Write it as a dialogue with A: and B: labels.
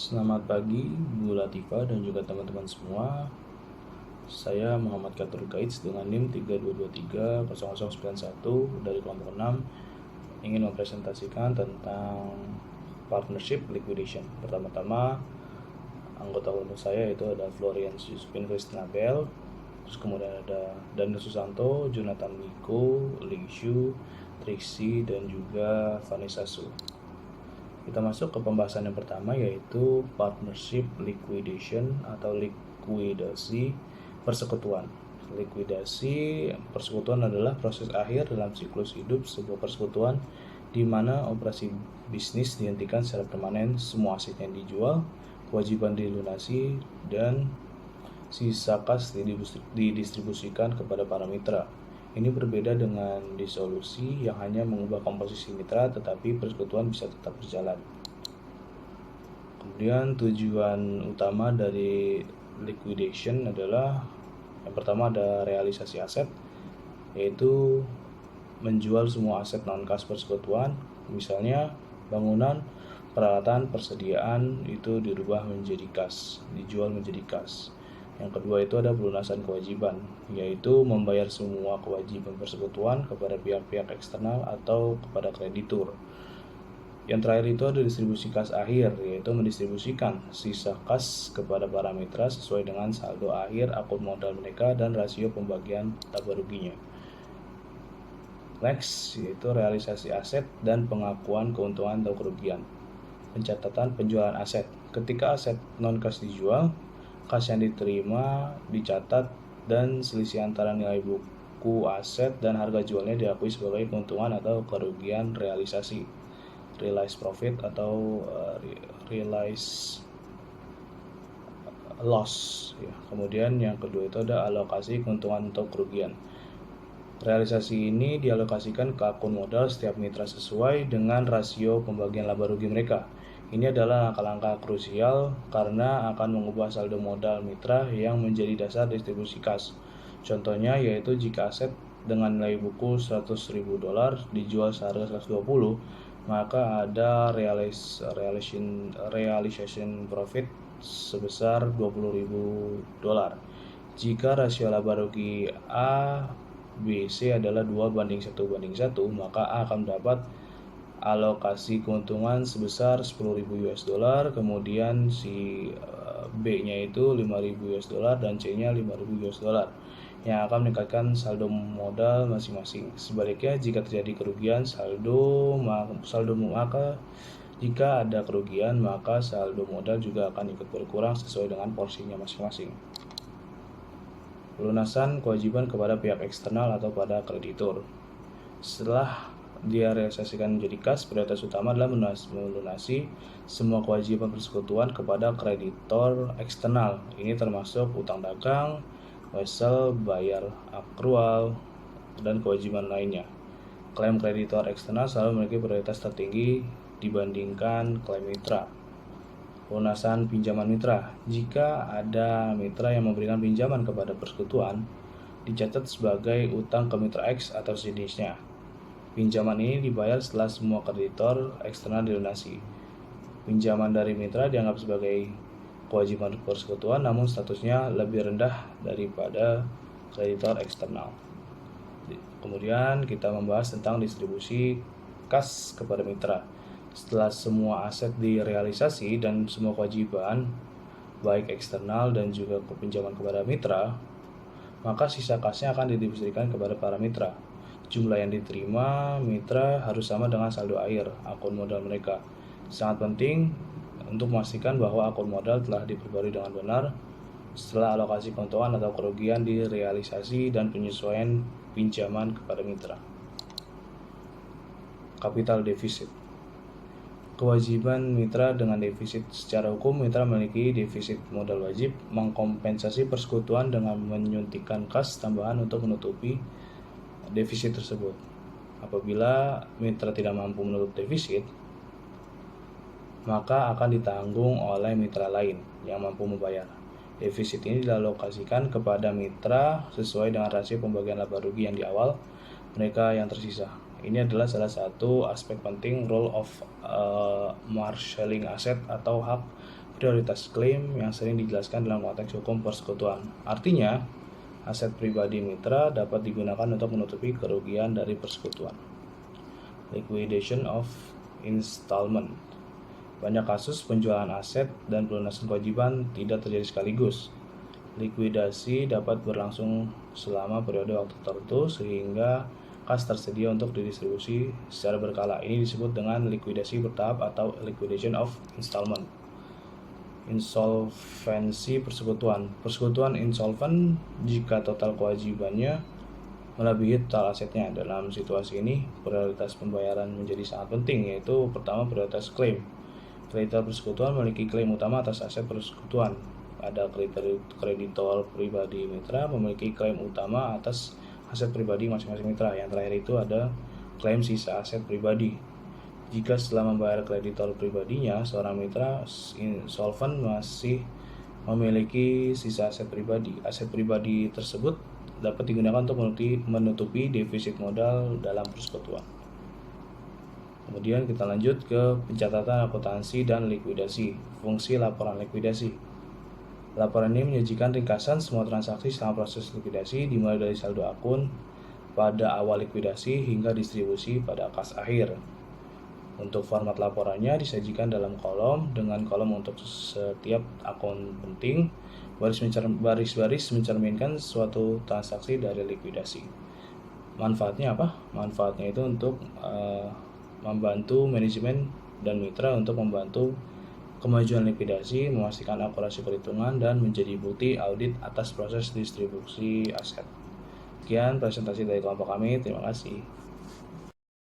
A: Selamat pagi Bu Latifah dan juga teman-teman semua. Saya Muhammad Katur Gaits dengan NIM 32230091 dari kelompok 6 ingin mempresentasikan tentang partnership liquidation. Pertama-tama anggota kelompok saya itu ada Florian Yusufin Kristinabel, terus kemudian ada Daniel Susanto, Jonathan Miko, Ling Xu, Trixie, dan juga Vanessa Su. Kita masuk ke pembahasan yang pertama, yaitu partnership liquidation atau likuidasi persekutuan. Likuidasi persekutuan adalah proses akhir dalam siklus hidup sebuah persekutuan di mana operasi bisnis dihentikan secara permanen, semua aset yang dijual, kewajiban dilunasi, dan sisa kas didistribusikan kepada para mitra. Ini berbeda dengan disolusi yang hanya mengubah komposisi mitra, tetapi persekutuan bisa tetap berjalan. Kemudian tujuan utama dari liquidation adalah yang pertama ada realisasi aset, yaitu menjual semua aset non-kas persekutuan, misalnya bangunan, peralatan, persediaan itu dirubah menjadi kas, dijual menjadi kas. Yang kedua itu ada pelunasan kewajiban, yaitu membayar semua kewajiban persekutuan kepada pihak-pihak eksternal atau kepada kreditur. Yang terakhir itu ada distribusi kas akhir, yaitu mendistribusikan sisa kas kepada para mitra sesuai dengan saldo akhir akun modal mereka dan rasio pembagian laba ruginya. Next, yaitu realisasi aset dan pengakuan keuntungan atau kerugian. Pencatatan penjualan aset. Ketika aset non-kas dijual, kas yang diterima dicatat dan selisih antara nilai buku aset dan harga jualnya diakui sebagai keuntungan atau kerugian realisasi, realized profit atau realized loss ya. Kemudian yang kedua itu ada alokasi keuntungan atau kerugian. Realisasi ini dialokasikan ke akun modal setiap mitra sesuai dengan rasio pembagian laba rugi mereka. Ini adalah langkah-langkah krusial karena akan mengubah saldo modal mitra yang menjadi dasar distribusi kas. Contohnya yaitu jika aset dengan nilai buku $100.000 dijual seharga 120, maka ada realization profit sebesar $20.000. Jika rasio laba rugi A, B, C adalah 2:1:1, maka A akan mendapat alokasi keuntungan sebesar $10.000, kemudian si B-nya itu $5.000 dan C-nya $5.000 yang akan meningkatkan saldo modal masing-masing. Sebaliknya, jika terjadi kerugian maka jika ada kerugian, maka saldo modal juga akan ikut berkurang sesuai dengan porsinya masing-masing. Pelunasan kewajiban kepada pihak eksternal atau pada kreditur. Setelah dia realisasikan menjadi kas, prioritas utama adalah melunasi semua kewajiban persekutuan kepada kreditor eksternal. Ini termasuk utang dagang, wesel, bayar akrual, dan kewajiban lainnya. Klaim kreditor eksternal selalu memiliki prioritas tertinggi dibandingkan klaim mitra. Pelunasan pinjaman mitra. Jika ada mitra yang memberikan pinjaman kepada persekutuan, dicatat sebagai utang ke mitra X atau sejenisnya. Pinjaman ini dibayar setelah semua kreditor eksternal dilunasi. Pinjaman dari mitra dianggap sebagai kewajiban persekutuan, namun statusnya lebih rendah daripada kreditor eksternal. Kemudian kita membahas tentang distribusi kas kepada mitra. Setelah semua aset direalisasi dan semua kewajiban baik eksternal dan juga pinjaman kepada mitra, maka sisa kasnya akan didistribusikan kepada para mitra. Jumlah yang diterima mitra harus sama dengan saldo akhir akun modal mereka. Sangat penting untuk memastikan bahwa akun modal telah diperbarui dengan benar setelah alokasi keuntungan atau kerugian direalisasi dan penyesuaian pinjaman kepada mitra. Capital deficit. Kewajiban mitra dengan defisit. Secara hukum, mitra memiliki defisit modal wajib mengkompensasi persekutuan dengan menyuntikkan kas tambahan untuk menutupi defisit tersebut. Apabila mitra tidak mampu menutup defisit, maka akan ditanggung oleh mitra lain yang mampu membayar. Defisit ini dialokasikan kepada mitra sesuai dengan rasio pembagian laba rugi yang di awal mereka yang tersisa. Ini adalah salah satu aspek penting role of marshalling aset atau hak prioritas klaim yang sering dijelaskan dalam konteks hukum persekutuan. Artinya, aset pribadi mitra dapat digunakan untuk menutupi kerugian dari persekutuan. Liquidation of installment. Banyak kasus penjualan aset dan pelunasan kewajiban tidak terjadi sekaligus. Likuidasi dapat berlangsung selama periode waktu tertentu sehingga kas tersedia untuk didistribusi secara berkala. Ini disebut dengan likuidasi bertahap atau liquidation of installment. Insolvensi persekutuan. Persekutuan insolven jika total kewajibannya melebihi total asetnya. Dalam situasi ini, prioritas pembayaran menjadi sangat penting, yaitu pertama prioritas klaim. Kreditor persekutuan memiliki klaim utama atas aset persekutuan. Ada kreditor pribadi mitra memiliki klaim utama atas aset pribadi masing-masing mitra. Yang terakhir itu ada klaim sisa aset pribadi. Jika setelah membayar kreditor pribadinya, seorang mitra insolven masih memiliki sisa aset pribadi tersebut dapat digunakan untuk menutupi defisit modal dalam persekutuan. Kemudian kita lanjut ke pencatatan akuntansi dan likuidasi. Fungsi laporan likuidasi. Laporan ini menyajikan ringkasan semua transaksi selama proses likuidasi, dimulai dari saldo akun pada awal likuidasi hingga distribusi pada kas akhir. Untuk format laporannya disajikan dalam kolom dengan kolom untuk setiap akun penting. Baris-baris mencerminkan suatu transaksi dari likuidasi. Manfaatnya apa? Manfaatnya itu untuk membantu manajemen dan mitra untuk membantu kemajuan likuidasi, memastikan akurasi perhitungan, dan menjadi bukti audit atas proses distribusi aset. Sekian presentasi dari kelompok kami. Terima kasih.